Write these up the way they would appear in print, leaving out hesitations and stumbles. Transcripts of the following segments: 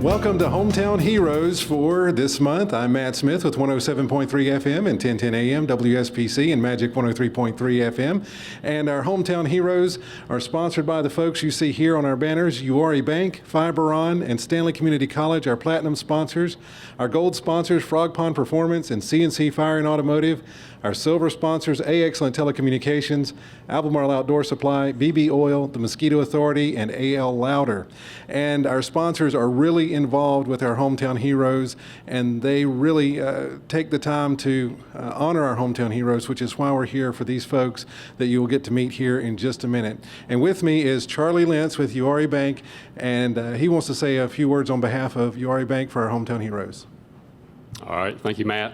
Welcome to Hometown Heroes for this month. I'm Matt Smith with 107.3 FM and 1010 AM WSPC and Magic 103.3 FM. And our Hometown Heroes are sponsored by the folks you see here on our banners: Uwharrie Bank, Fiberon, and Stanley Community College, our platinum sponsors. Our gold sponsors, Frog Pond Performance and CNC Fire and Automotive. Our silver sponsors, A Excellent Telecommunications, Albemarle Outdoor Supply, BB Oil, the Mosquito Authority, and AL Louder. And our sponsors are really involved with our Hometown Heroes, and they really take the time to honor our Hometown Heroes, which is why we're here for these folks that you will get to meet here in just a minute. And with me is Charlie Lentz with Uwharrie Bank, and he wants to say a few words on behalf of Uwharrie Bank for our Hometown Heroes. All right, thank you, Matt.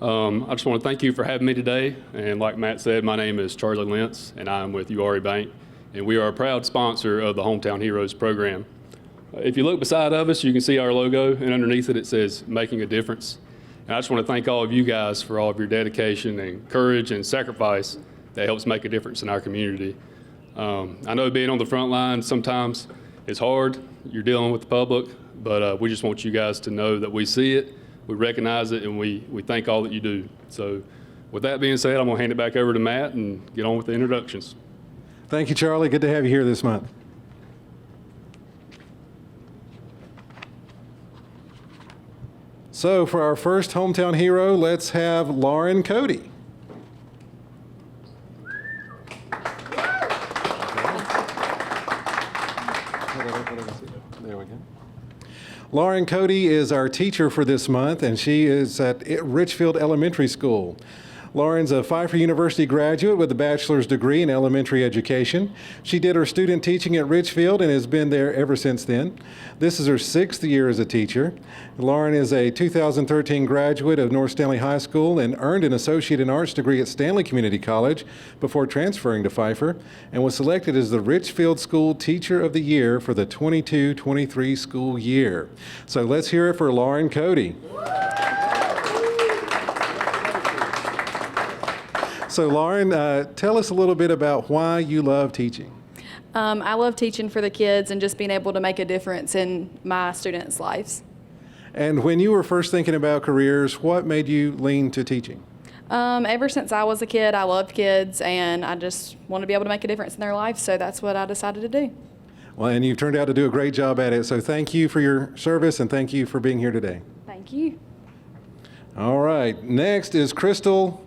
I just want to thank you for having me today. And like Matt said, my name is Charlie Lentz, and I'm with Uwharrie Bank, and we are a proud sponsor of the Hometown Heroes program. If you look beside of us, you can see our logo, and underneath it, it says "Making a Difference." And I just want to thank all of you guys for all of your dedication and courage and sacrifice that helps make a difference in our community. I know being on the front line sometimes is hard. You're dealing with the public, but we just want you guys to know that we see it, we recognize it, and we thank all that you do. So with that being said, I'm going to hand it back over to Matt and get on with the introductions. Thank you, Charlie. Good to have you here this month. So for our first Hometown Hero, let's have Lauren Cody. There we go. Lauren Cody is our teacher for this month, and she is at Richfield Elementary School. Lauren's a Pfeiffer University graduate with a bachelor's degree in elementary education. She did her student teaching at Richfield and has been there ever since then. This is her 6th year as a teacher. Lauren is a 2013 graduate of North Stanley High School and earned an Associate in Arts degree at Stanley Community College before transferring to Pfeiffer, and was selected as the Richfield School Teacher of the Year for the 22-23 school year. So let's hear it for Lauren Cody. So Lauren, tell us a little bit about why you love teaching. I love teaching for the kids and just being able to make a difference in my students' lives. And when you were first thinking about careers, what made you lean to teaching? Ever since I was a kid, I loved kids, and I just want to be able to make a difference in their life, so that's what I decided to do. Well, and you've turned out to do a great job at it, so thank you for your service and thank you for being here today. Thank you. All right, next is Crystal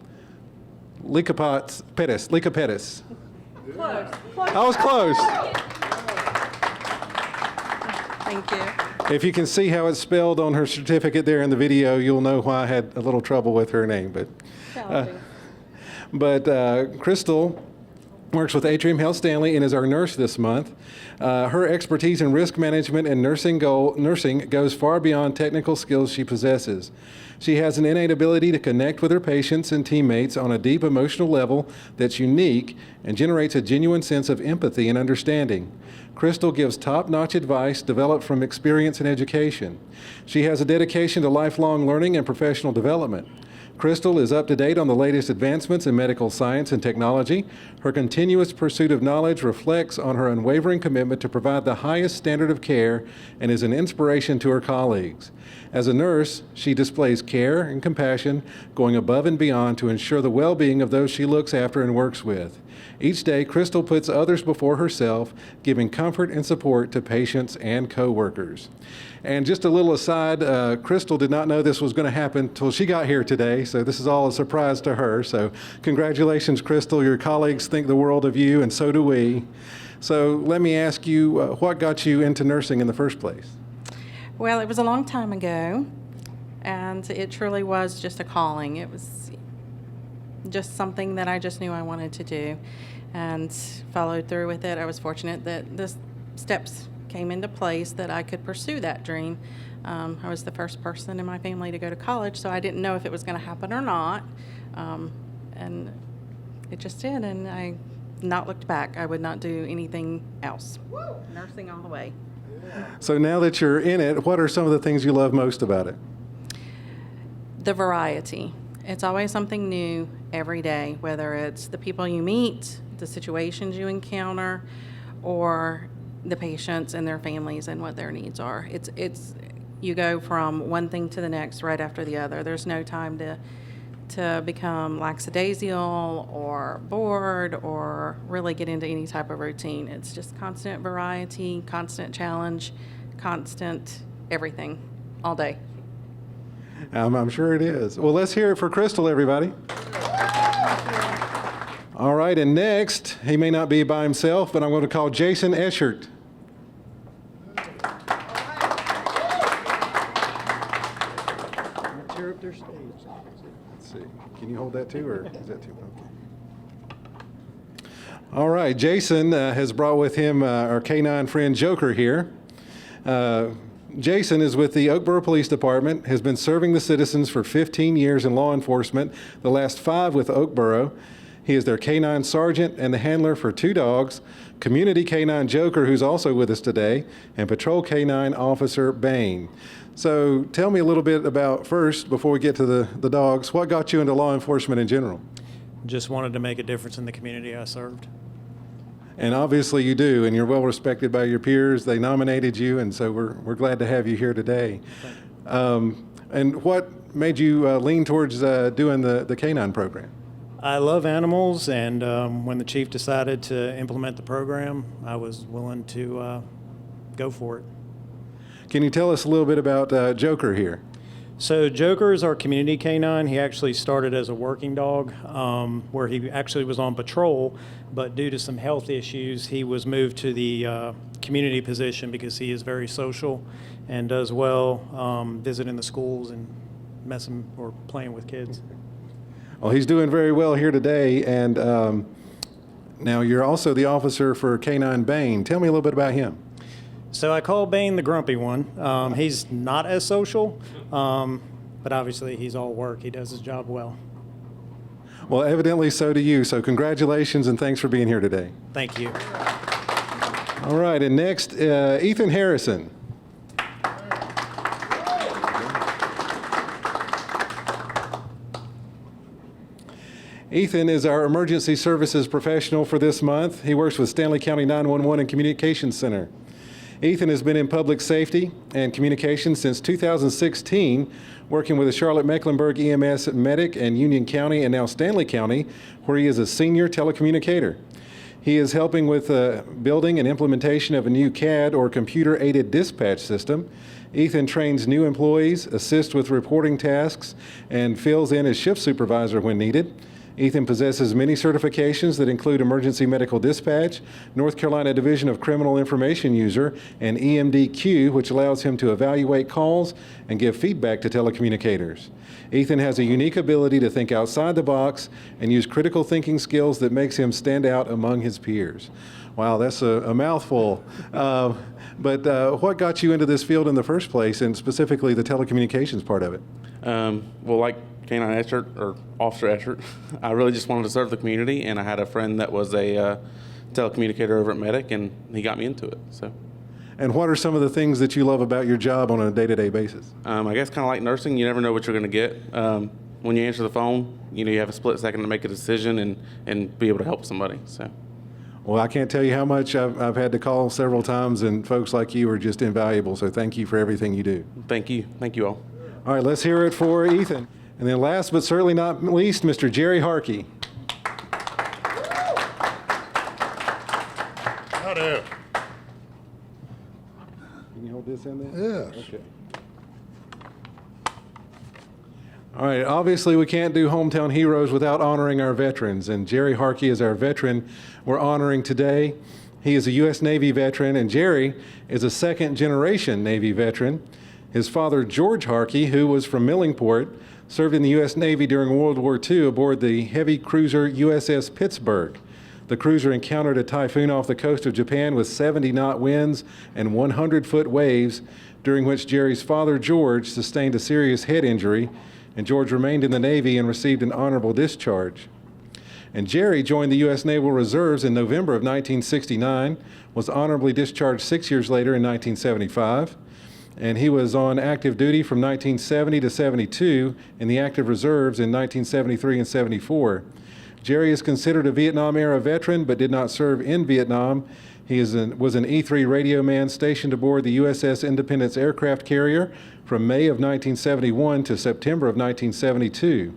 Lica Pettis. Close. I was close. Thank you. If you can see how it's spelled on her certificate there in the video, you'll know why I had a little trouble with her name. But Crystal works with Atrium Health Stanley and is our nurse this month. Her expertise in risk management and nursing goes far beyond technical skills she possesses. She has an innate ability to connect with her patients and teammates on a deep emotional level that's unique and generates a genuine sense of empathy and understanding. Crystal gives top-notch advice developed from experience and education. She has a dedication to lifelong learning and professional development. Crystal is up to date on the latest advancements in medical science and technology. Her continuous pursuit of knowledge reflects on her unwavering commitment to provide the highest standard of care and is an inspiration to her colleagues. As a nurse, she displays care and compassion, going above and beyond to ensure the well-being of those she looks after and works with. Each day, Crystal puts others before herself, giving comfort and support to patients and co-workers. And just a little aside, Crystal did not know this was going to happen until she got here today, so this is all a surprise to her. So congratulations, Crystal. Your colleagues think the world of you, and so do we. So let me ask you, what got you into nursing in the first place? Well, it was a long time ago, and it truly was just a calling. It was just something that I just knew I wanted to do and followed through with it. I was fortunate that the steps came into place that I could pursue that dream. I was the first person in my family to go to college, so I didn't know if it was going to happen or not. And it just did, and I not looked back. I would not do anything else. Woo! Nursing all the way. So now that you're in it, what are some of the things you love most about it? The variety. It's always something new every day, whether it's the people you meet, the situations you encounter, or the patients and their families and what their needs are. It's you go from one thing to the next right after the other. There's no time to become lackadaisical or bored or really get into any type of routine. It's just constant variety, constant challenge, constant everything all day. I'm sure it is. Well, let's hear it for Crystal, everybody. All right, and next, he may not be by himself, but I'm going to call Jason Eschert. Tear up their stage. Let's see. Can you hold that too, or is that too? Okay. All right, Jason has brought with him our canine friend Joker here. Jason is with the Oakboro Police Department, has been serving the citizens for 15 years in law enforcement, the last 5 with Oakboro. He is their canine sergeant and the handler for 2 dogs, community canine Joker, who's also with us today, and patrol canine officer Bain. So tell me a little bit about, first, before we get to the dogs, what got you into law enforcement in general? Just wanted to make a difference in the community I served. And obviously you do, and you're well respected by your peers. They nominated you, and so we're glad to have you here today. And what made you lean towards doing the canine program? I love animals, and when the chief decided to implement the program, I was willing to go for it. Can you tell us a little bit about Joker here? So Joker is our community canine. He actually started as a working dog, where he actually was on patrol, but due to some health issues, he was moved to the community position because he is very social and does well visiting the schools and messing or playing with kids. Well, he's doing very well here today, and now you're also the officer for Canine Bain. Tell me a little bit about him. So I call Bain the grumpy one. He's not as social, but obviously he's all work. He does his job well. Well, evidently so do you. So congratulations and thanks for being here today. Thank you. All right, and next, Ethan Harrison. Ethan is our emergency services professional for this month. He works with Stanley County 911 and Communications Center. Ethan has been in public safety and communications since 2016, working with the Charlotte-Mecklenburg EMS Medic and Union County and now Stanley County, where he is a senior telecommunicator. He is helping with building and implementation of a new CAD or computer-aided dispatch system. Ethan trains new employees, assists with reporting tasks, and fills in as shift supervisor when needed. Ethan possesses many certifications that include Emergency Medical Dispatch, North Carolina Division of Criminal Information User, and EMDQ, which allows him to evaluate calls and give feedback to telecommunicators. Ethan has a unique ability to think outside the box and use critical thinking skills that makes him stand out among his peers. Wow, that's a mouthful. But what got you into this field in the first place, and specifically the telecommunications part of it? Well, like Canine Eschert, or Officer Eschert, I really just wanted to serve the community, and I had a friend that was a telecommunicator over at Medic, and he got me into it. So. And what are some of the things that you love about your job on a day-to-day basis? I guess kind of like nursing, you never know what you're going to get. When you answer the phone, you have a split second to make a decision and be able to help somebody. So. Well, I can't tell you how much I've had to call several times, and folks like you are just invaluable. So thank you for everything you do. Thank you. Thank you all. All right, let's hear it for Ethan. And then last but certainly not least, Mr. Jerry Harkey. Howdy. Can you hold this in there? Yes. Okay. All right, obviously we can't do Hometown Heroes without honoring our veterans, and Jerry Harkey is our veteran we're honoring today. He is a U.S. Navy veteran, and Jerry is a second-generation Navy veteran. His father, George Harkey, who was from Millingport, served in the U.S. Navy during World War II aboard the heavy cruiser USS Pittsburgh. The cruiser encountered a typhoon off the coast of Japan with 70-knot winds and 100-foot waves, during which Jerry's father, George, sustained a serious head injury, and George remained in the Navy and received an honorable discharge. And Jerry joined the U.S. Naval Reserves in November of 1969, was honorably discharged 6 years later in 1975, and he was on active duty from 1970 to 72 in the active reserves in 1973 and 74. Jerry is considered a Vietnam-era veteran but did not serve in Vietnam. He was an E-3 radio man stationed aboard the USS Independence aircraft carrier from May of 1971 to September of 1972.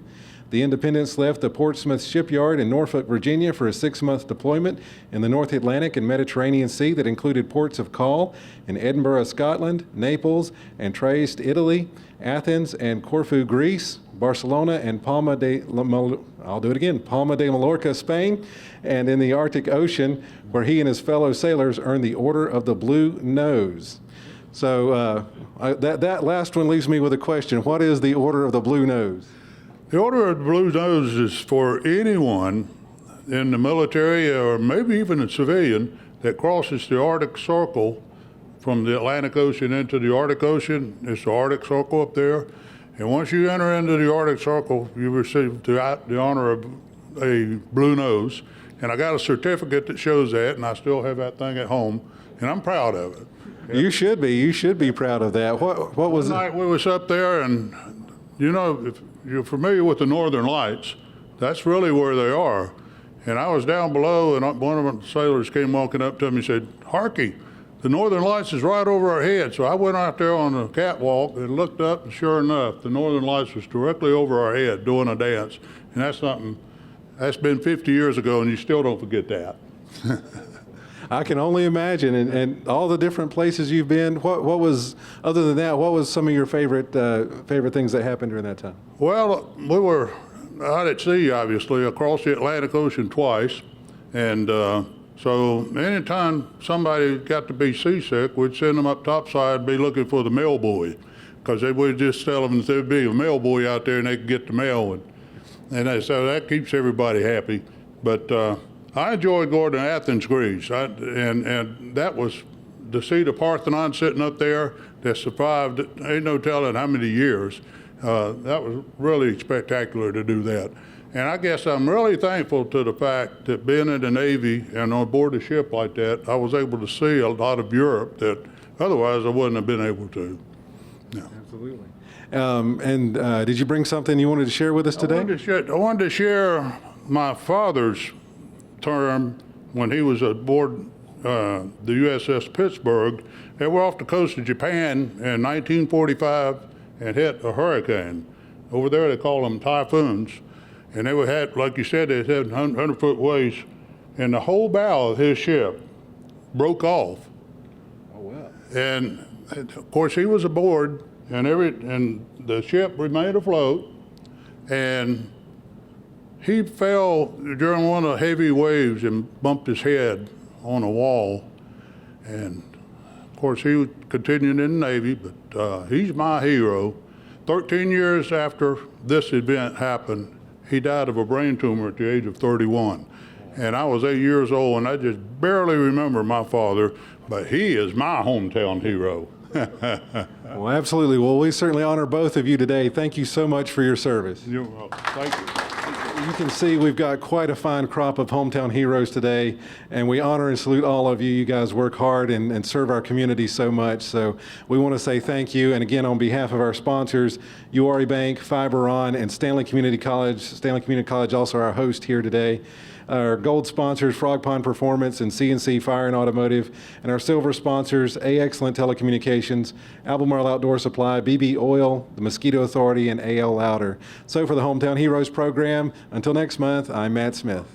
The Independence left the Portsmouth shipyard in Norfolk, Virginia for a 6-month deployment in the North Atlantic and Mediterranean Sea that included ports of call in Edinburgh, Scotland, Naples and Trieste, Italy, Athens and Corfu, Greece, Barcelona and Palma de Mallorca, Spain, and in the Arctic Ocean, where he and his fellow sailors earned the Order of the Blue Nose. So that last one leaves me with a question. What is the Order of the Blue Nose? The Order of the Blue Nose is for anyone in the military or maybe even a civilian that crosses the Arctic Circle from the Atlantic Ocean into the Arctic Ocean. It's the Arctic Circle up there. And once you enter into the Arctic Circle, you receive the honor of a blue nose. And I got a certificate that shows that, and I still have that thing at home, and I'm proud of it. You should be. You should be proud of that. What was One it? night we was up there, and you know, if you're familiar with the Northern Lights, that's really where they are. And I was down below, and one of the sailors came walking up to me and said, "Harky, the Northern Lights is right over our head." So I went out there on the catwalk and looked up, and sure enough, the Northern Lights was directly over our head doing a dance. And that's something, that's been 50 years ago, and you still don't forget that. I can only imagine, and all the different places you've been. What was, other than that, what was some of your favorite things that happened during that time? Well, we were out at sea, obviously, across the Atlantic Ocean twice. And so anytime somebody got to be seasick, we'd send them up topside, be looking for the mail buoy, because they would just tell them that there'd be a mail buoy out there and they could get the mail. So that keeps everybody happy. But I enjoyed going to Athens, Greece, and that was to see the Parthenon sitting up there that survived, ain't no telling how many years. That was really spectacular to do that. And I guess I'm really thankful to the fact that being in the Navy and on board a ship like that, I was able to see a lot of Europe that otherwise I wouldn't have been able to. No. Absolutely. Did you bring something you wanted to share with us today? I wanted to share my father's term when he was aboard the USS Pittsburgh. They were off the coast of Japan in 1945 and hit a hurricane. Over there they call them typhoons. And they had, like you said, they had 100-foot waves, and the whole bow of his ship broke off. Oh, wow. And of course he was aboard, and the ship remained afloat, and he fell during one of the heavy waves and bumped his head on a wall. And of course he continued in the Navy, but he's my hero. 13 years after this event happened, he died of a brain tumor at the age of 31. And I was 8 years old, and I just barely remember my father, but he is my hometown hero. Well, absolutely. Well, we certainly honor both of you today. Thank you so much for your service. You're welcome. Thank you. You can see we've got quite a fine crop of hometown heroes today, and we honor and salute all of you. You guys work hard and serve our community so much. So we want to say thank you. And again, on behalf of our sponsors, Uwharrie Bank, Fiberon, and Stanley Community College, also our host here today. Our gold sponsors, Frog Pond Performance and CNC Fire and Automotive, and our silver sponsors, A Excellent Telecommunications, Albemarle Outdoor Supply, BB Oil, the Mosquito Authority, and AL Louder. So for the Hometown Heroes program, until next month, I'm Matt Smith.